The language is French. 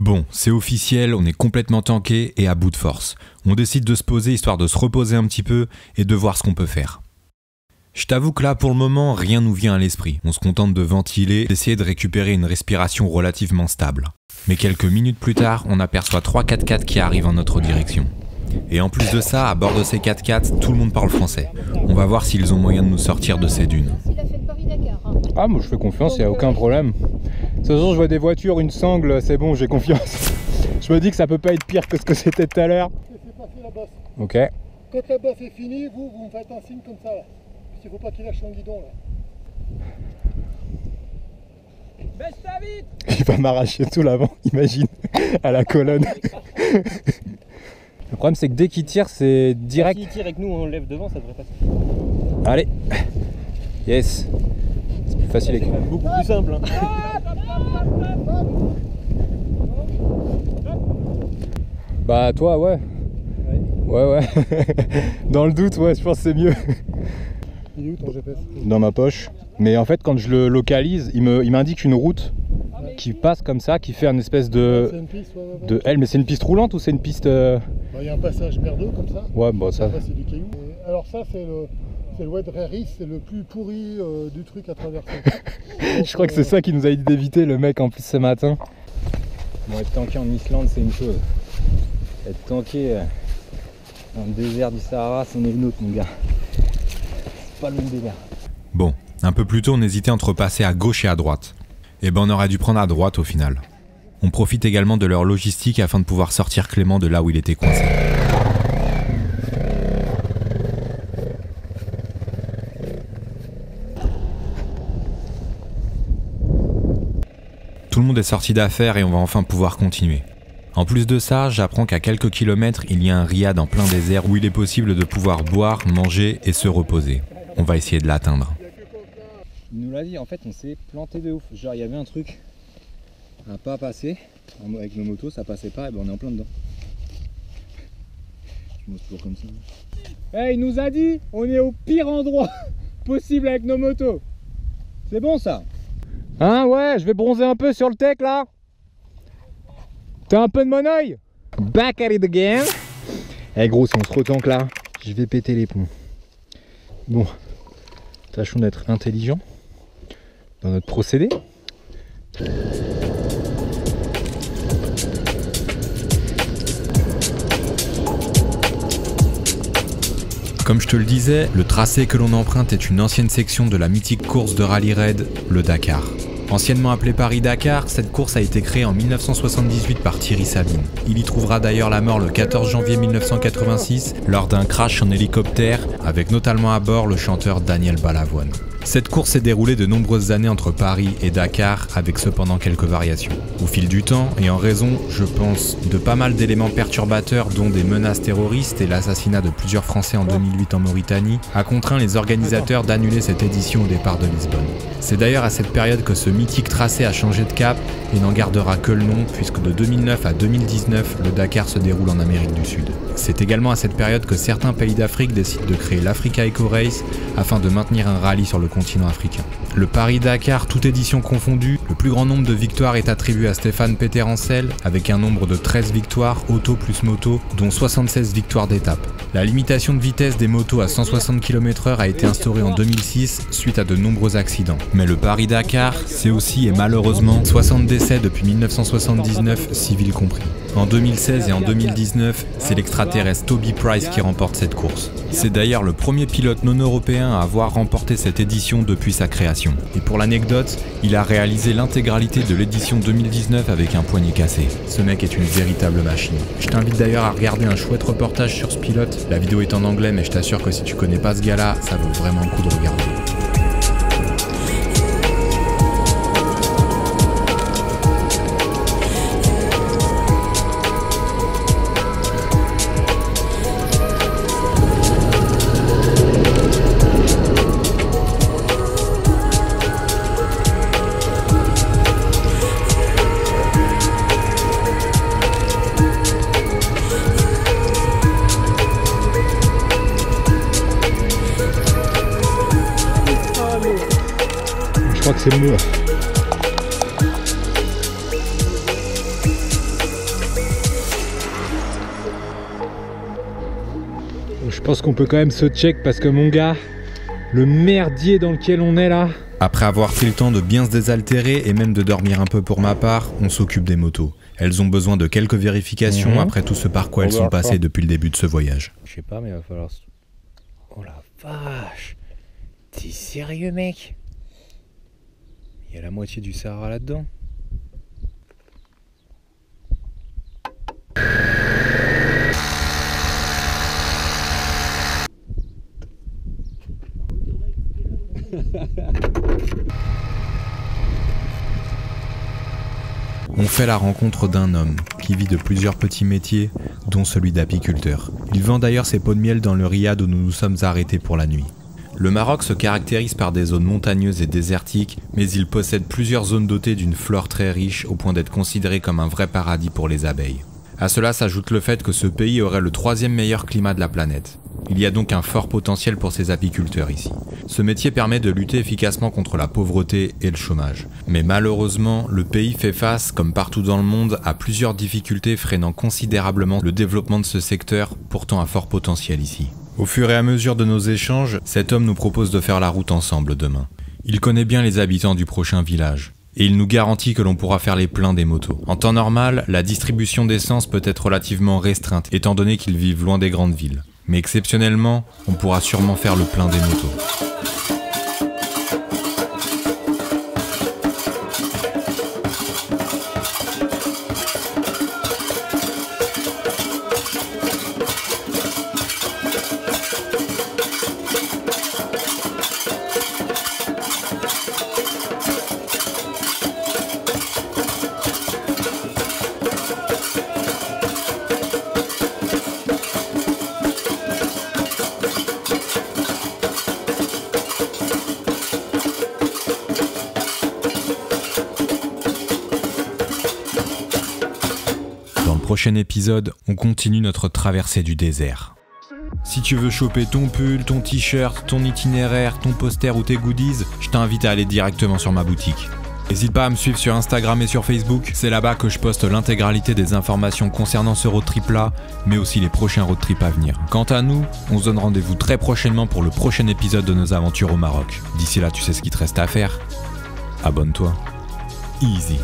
Bon, c'est officiel, on est complètement tanké et à bout de force. On décide de se poser histoire de se reposer un petit peu et de voir ce qu'on peut faire. Je t'avoue que là, pour le moment, rien nous vient à l'esprit. On se contente de ventiler, d'essayer de récupérer une respiration relativement stable. Mais quelques minutes plus tard, on aperçoit 3 4x4 qui arrivent en notre direction. Et en plus de ça, à bord de ces 4x4, tout le monde parle français. On va voir s'ils ont moyen de nous sortir de ces dunes. Ah, moi je fais confiance, il n'y a aucun problème. De toute façon, je vois des voitures, une sangle, c'est bon, j'ai confiance. Je me dis que ça peut pas être pire que ce que c'était tout à l'heure. C'est passé la bosse. Ok. Quand la bosse est finie, vous me faites un signe comme ça là. Parce qu'il faut pas qu'il lâche son guidon là. Baisse-toi vite. Il va m'arracher tout l'avant, imagine, à la colonne. Le problème c'est que dès qu'il tire, c'est direct. S'il tire et que nous on le lève devant, ça devrait passer. Allez. Yes. C'est plus facile avec. C'est beaucoup plus simple. Hein. Bah toi ouais. Ouais. Dans le doute, ouais, je pense que c'est mieux. Il est où ton GPS? Dans ma poche. Mais en fait, quand je le localise, il m'indique une route qui passe comme ça, qui fait une espèce de... C'est une piste, ouais. de L. Mais c'est une piste roulante ou c'est une piste... Il y a un passage merdeux comme ça. Ouais, bon ça... C'est du caillou. Et alors ça, c'est le Wade Rairis, c'est le plus pourri du truc à traverser. Donc, Je crois que c'est ça qui nous a dit d'éviter, le mec, en plus, ce matin. Bon, être tanké en Islande, c'est une chose. Être tanké dans le désert du Sahara, c'en est une autre, mon gars. C'est pas le même délire. Bon, un peu plus tôt, on hésitait entre passer à gauche et à droite. Et ben on aurait dû prendre à droite au final. On profite également de leur logistique afin de pouvoir sortir Clément de là où il était coincé. Tout le monde est sorti d'affaires et on va enfin pouvoir continuer. En plus de ça, j'apprends qu'à quelques kilomètres, il y a un riad en plein désert où il est possible de pouvoir boire, manger et se reposer. On va essayer de l'atteindre. Il nous l'a dit, en fait, on s'est planté de ouf. Genre, il y avait un truc à pas passer. Avec nos motos, ça passait pas, et ben on est en plein dedans. Je monte toujours comme ça. Hey, il nous a dit, on est au pire endroit possible avec nos motos. C'est bon ça? Hein, ouais, je vais bronzer un peu sur le tech là. T'as un peu de mon oeil? Back at it again. Eh gros, si on se retanque là, je vais péter les plombs. Bon, tâchons d'être intelligents dans notre procédé. Comme je te le disais, le tracé que l'on emprunte est une ancienne section de la mythique course de rallye raid, le Dakar. Anciennement appelée Paris-Dakar, cette course a été créée en 1978 par Thierry Sabine. Il y trouvera d'ailleurs la mort le 14 janvier 1986 lors d'un crash en hélicoptère avec notamment à bord le chanteur Daniel Balavoine. Cette course s'est déroulée de nombreuses années entre Paris et Dakar avec cependant quelques variations. Au fil du temps et en raison, je pense, de pas mal d'éléments perturbateurs dont des menaces terroristes et l'assassinat de plusieurs Français en 2008 en Mauritanie, a contraint les organisateurs d'annuler cette édition au départ de Lisbonne. C'est d'ailleurs à cette période que ce mythique tracé a changé de cap et n'en gardera que le nom puisque de 2009 à 2019, le Dakar se déroule en Amérique du Sud. C'est également à cette période que certains pays d'Afrique décident de créer l'Africa Eco Race afin de maintenir un rallye sur le continent africain. Le Paris-Dakar, toute édition confondue, le plus grand nombre de victoires est attribué à Stéphane Peter-Ancel avec un nombre de 13 victoires, auto plus moto, dont 76 victoires d'étape. La limitation de vitesse des motos à 160 km/h a été instaurée en 2006 suite à de nombreux accidents. Mais le Paris-Dakar, c'est aussi et malheureusement 60 décès depuis 1979, civils compris. En 2016 et en 2019, c'est l'extraterrestre Toby Price qui remporte cette course. C'est d'ailleurs le premier pilote non européen à avoir remporté cette édition depuis sa création. Et pour l'anecdote, il a réalisé l'intégralité de l'édition 2019 avec un poignet cassé. Ce mec est une véritable machine. Je t'invite d'ailleurs à regarder un chouette reportage sur ce pilote. La vidéo est en anglais, mais je t'assure que si tu connais pas ce gars-là, ça vaut vraiment le coup de regarder. Je crois que c'est mieux. Je pense qu'on peut quand même se check parce que mon gars, le merdier dans lequel on est là. Après avoir pris le temps de bien se désaltérer et même de dormir un peu pour ma part, on s'occupe des motos. Elles ont besoin de quelques vérifications après tout ce par quoi elles sont passées depuis le début de ce voyage. Je sais pas mais il va falloir... Oh la vache! T'es sérieux mec? Il y a la moitié du Sahara là-dedans. On fait la rencontre d'un homme qui vit de plusieurs petits métiers, dont celui d'apiculteur. Il vend d'ailleurs ses pots de miel dans le riad où nous nous sommes arrêtés pour la nuit. Le Maroc se caractérise par des zones montagneuses et désertiques, mais il possède plusieurs zones dotées d'une flore très riche au point d'être considéré comme un vrai paradis pour les abeilles. À cela s'ajoute le fait que ce pays aurait le 3e meilleur climat de la planète. Il y a donc un fort potentiel pour ces apiculteurs ici. Ce métier permet de lutter efficacement contre la pauvreté et le chômage. Mais malheureusement, le pays fait face, comme partout dans le monde, à plusieurs difficultés freinant considérablement le développement de ce secteur, pourtant à fort potentiel ici. Au fur et à mesure de nos échanges, cet homme nous propose de faire la route ensemble demain. Il connaît bien les habitants du prochain village. Et il nous garantit que l'on pourra faire les pleins des motos. En temps normal, la distribution d'essence peut être relativement restreinte, étant donné qu'ils vivent loin des grandes villes. Mais exceptionnellement, on pourra sûrement faire le plein des motos. Dans le prochain épisode, on continue notre traversée du désert. Si tu veux choper ton pull, ton t-shirt, ton itinéraire, ton poster ou tes goodies, je t'invite à aller directement sur ma boutique. N'hésite pas à me suivre sur Instagram et sur Facebook, c'est là-bas que je poste l'intégralité des informations concernant ce road trip là, mais aussi les prochains road trips à venir. Quant à nous, on se donne rendez-vous très prochainement pour le prochain épisode de nos aventures au Maroc. D'ici là, tu sais ce qu'il te reste à faire. Abonne-toi. Easy.